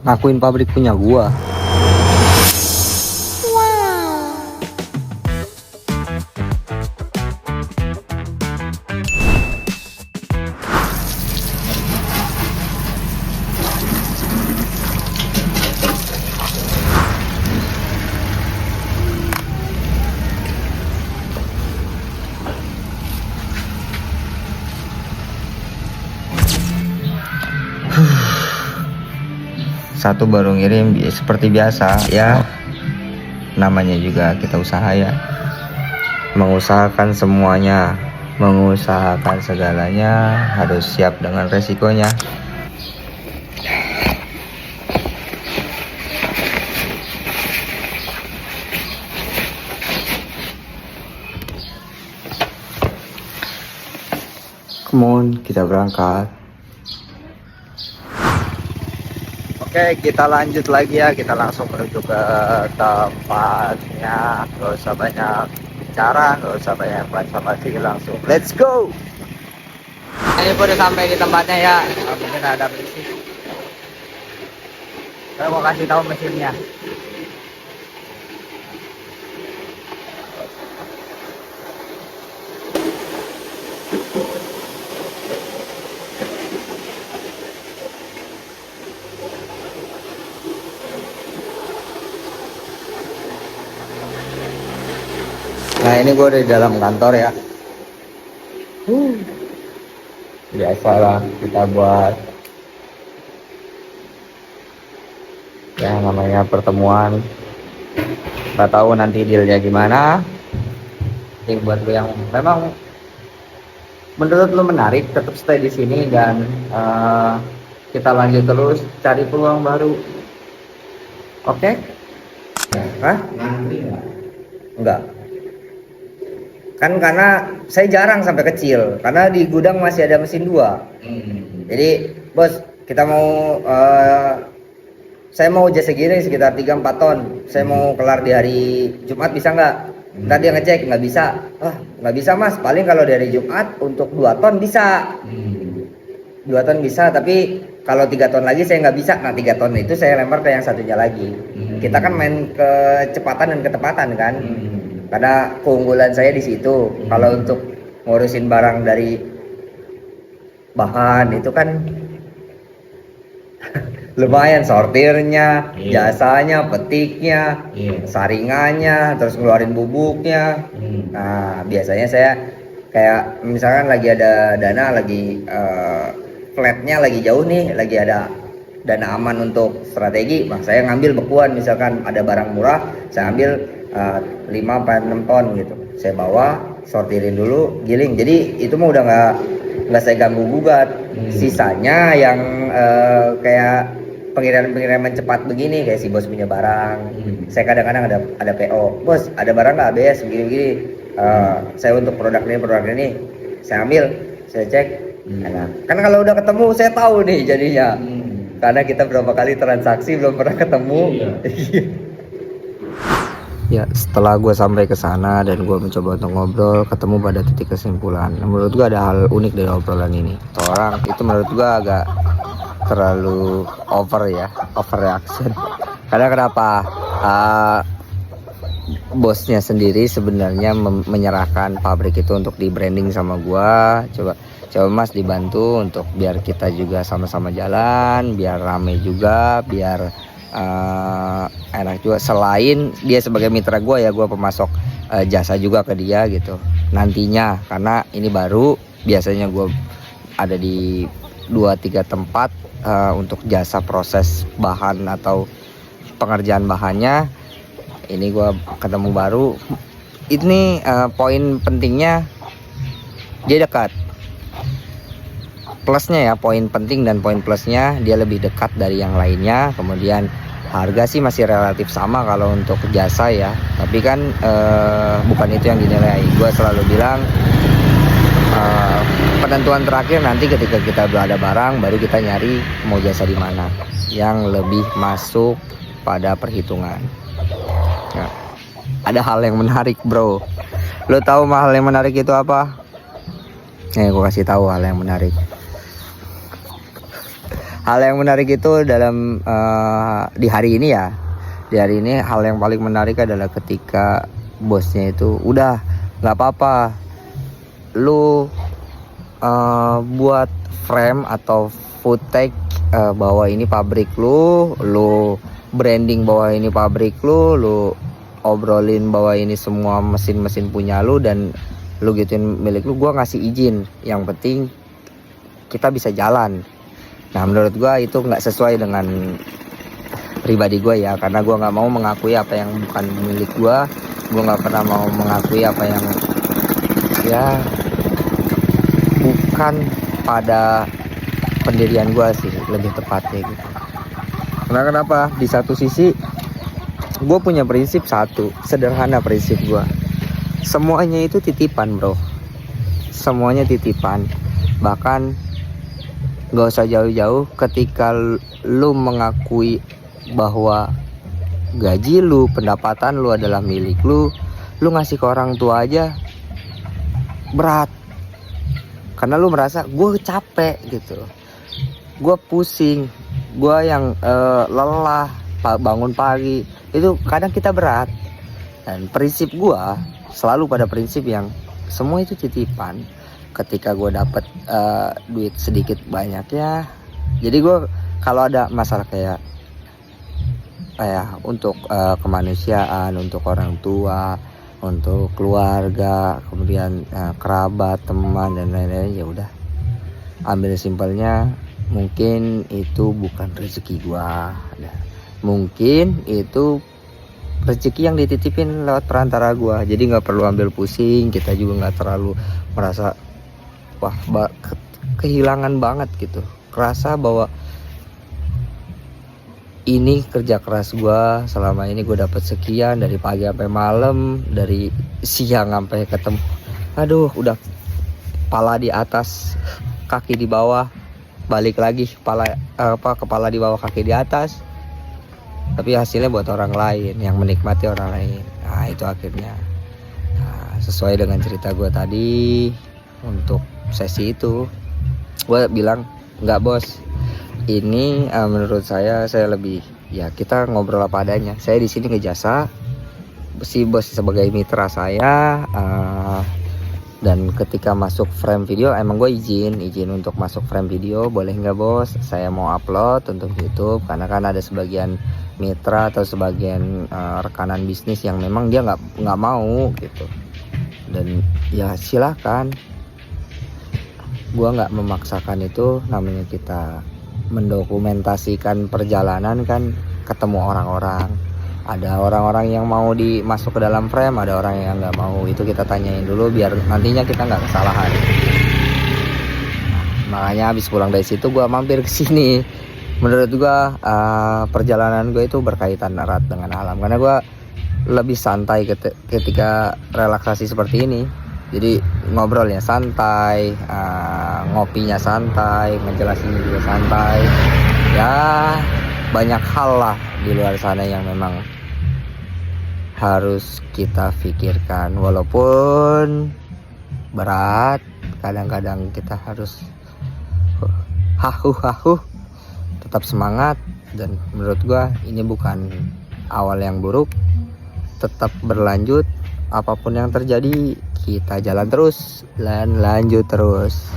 ngakuin pabrik punya gua. Satu baru ngirim seperti biasa ya, namanya juga kita usaha ya, mengusahakan semuanya, mengusahakan segalanya harus siap dengan resikonya. Come on, kita berangkat. Oke, kita lanjut lagi ya. Kita langsung menuju ke tempatnya. Gak usah banyak bicara, gak usah banyak basa-basi, langsung let's go. Ini udah sampai di tempatnya ya. Mungkin ada berisik. Saya mau kasih tahu mesinnya. Nah ini gue udah di dalam kantor ya. Biasalah kita buat ya namanya pertemuan. Gak tahu nanti dealnya gimana. Ini buat gue yang memang menurut lo menarik, tetap stay di sini dan kita lanjut terus cari peluang baru. Oke? Hah? Ngantri nggak? Enggak. Kan karena saya jarang sampai kecil, karena di gudang masih ada mesin 2. Jadi bos, kita mau saya mau jasa giring sekitar 3-4 ton. Saya mau kelar di hari Jumat, bisa nggak? Ntar dia ngecek, nggak bisa. Nggak bisa mas, paling kalau dari Jumat untuk 2 ton bisa. 2 ton bisa, tapi kalau 3 ton lagi saya nggak bisa. Nah 3 ton itu saya lempar ke yang satunya lagi. Kita kan main kecepatan dan ketepatan kan. Karena keunggulan saya di situ. Kalau untuk ngurusin barang dari bahan itu kan lumayan, sortirnya, jasanya, petiknya, saringannya, terus ngeluarin bubuknya. Nah biasanya saya kayak misalkan lagi ada dana, lagi flatnya lagi jauh nih, lagi ada dana aman untuk strategi, saya ngambil bekuan. Misalkan ada barang murah, saya ambil 5-6 ton gitu, saya bawa, sortirin dulu, giling. Jadi itu mah udah nggak saya ganggu gugat. Sisanya yang kayak pengiriman cepat begini, kayak si bos punya barang, saya kadang-kadang ada PO, bos ada barang nggak ABS begini-begini, saya untuk produk ini saya ambil, saya cek. Nah, kan kalau udah ketemu saya tahu nih jadinya, karena kita berapa kali transaksi belum pernah ketemu. Ya setelah gue sampai ke sana dan gue mencoba untuk ngobrol, ketemu pada titik kesimpulan. Menurut gue ada hal unik dari obrolan ini. Orang itu menurut gue agak terlalu overreaction. Karena kenapa? Bosnya sendiri sebenarnya menyerahkan pabrik itu untuk di branding sama gue. Coba mas dibantu untuk biar kita juga sama-sama jalan, biar rame juga, biar enak juga. Selain dia sebagai mitra gue ya, gue pemasok jasa juga ke dia gitu nantinya, karena ini baru. Biasanya gue ada di 2-3 tempat untuk jasa proses bahan atau pengerjaan bahannya. Ini gue ketemu baru. Ini poin pentingnya dia dekat. Plusnya ya, poin penting dan poin plusnya dia lebih dekat dari yang lainnya. Kemudian harga sih masih relatif sama kalau untuk jasa ya, tapi kan bukan itu yang dinilai. Gue selalu bilang penentuan terakhir nanti ketika kita udah ada barang, baru kita nyari mau jasa di mana yang lebih masuk pada perhitungan. Nah, ada hal yang menarik bro. Lo tahu hal yang menarik itu apa? Gue kasih tahu hal yang menarik. Hal yang menarik itu dalam di hari ini ya. Di hari ini hal yang paling menarik adalah ketika bosnya itu udah nggak apa-apa lu buat frame atau footage bahwa ini pabrik lu branding bahwa ini pabrik lu obrolin bahwa ini semua mesin-mesin punya lu dan lu gituin milik lu. Gua ngasih izin, yang penting kita bisa jalan. Nah menurut gua itu nggak sesuai dengan pribadi gua ya, karena gua nggak mau mengakui apa yang bukan milik gua nggak pernah mau mengakui apa yang ya bukan pada pendirian gua sih, lebih tepatnya gitu. Karena kenapa? Di satu sisi gue punya prinsip satu, sederhana prinsip gue. Semuanya itu titipan bro, semuanya titipan. Bahkan gak usah jauh-jauh, ketika lu mengakui bahwa gaji lu, pendapatan lu adalah milik lu ngasih ke orang tua aja berat. Karena lu merasa gue capek gitu, gue pusing, gue yang lelah bangun pagi, itu kadang kita berat. Dan prinsip gue selalu pada prinsip yang semua itu titipan. Ketika gue dapet duit sedikit banyak ya, jadi gue kalau ada masalah kayak untuk kemanusiaan, untuk orang tua, untuk keluarga, kemudian kerabat, teman dan lain-lain, ya udah ambil simpelnya. Mungkin itu bukan rezeki gua, mungkin itu rezeki yang dititipin lewat perantara gua, jadi nggak perlu ambil pusing. Kita juga nggak terlalu merasa wah kehilangan banget gitu, kerasa bahwa ini kerja keras gua selama ini, gua dapat sekian dari pagi sampai malam, dari siang sampai ketemu, aduh udah kepala di atas kaki di bawah, balik lagi kepala di bawah kaki di atas, tapi hasilnya buat orang lain, yang menikmati orang lain. Nah itu akhirnya sesuai dengan cerita gue tadi. Untuk sesi itu gue bilang enggak bos, ini menurut saya lebih ya kita ngobrol apa adanya. Saya di sini ngejasa, si bos sebagai mitra saya. Dan ketika masuk frame video emang gue izin untuk masuk frame video, boleh nggak bos, saya mau upload untuk YouTube. Karena kan ada sebagian mitra atau sebagian rekanan bisnis yang memang dia nggak mau gitu, dan ya silakan, gue nggak memaksakan. Itu namanya kita mendokumentasikan perjalanan kan, ketemu orang-orang. Ada orang-orang yang mau dimasuk ke dalam frame, ada orang yang nggak mau. Itu kita tanyain dulu biar nantinya kita nggak kesalahan. Makanya habis pulang dari situ gue mampir ke sini. Menurut gue perjalanan gue itu berkaitan erat dengan alam, karena gue lebih santai ketika relaksasi seperti ini. Jadi ngobrolnya santai, ngopinya santai, ngejelasinnya juga santai. Ya banyak hal lah di luar sana yang memang harus kita pikirkan, walaupun berat. Kadang-kadang kita harus hahu tetap semangat. Dan menurut gua ini bukan awal yang buruk, tetap berlanjut. Apapun yang terjadi kita jalan terus dan lanjut terus.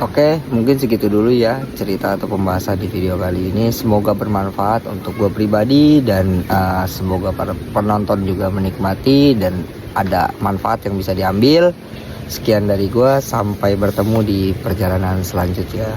Oke, mungkin segitu dulu ya cerita atau pembahasan di video kali ini. Semoga bermanfaat untuk gue pribadi, dan semoga para penonton juga menikmati dan ada manfaat yang bisa diambil. Sekian dari gue, sampai bertemu di perjalanan selanjutnya.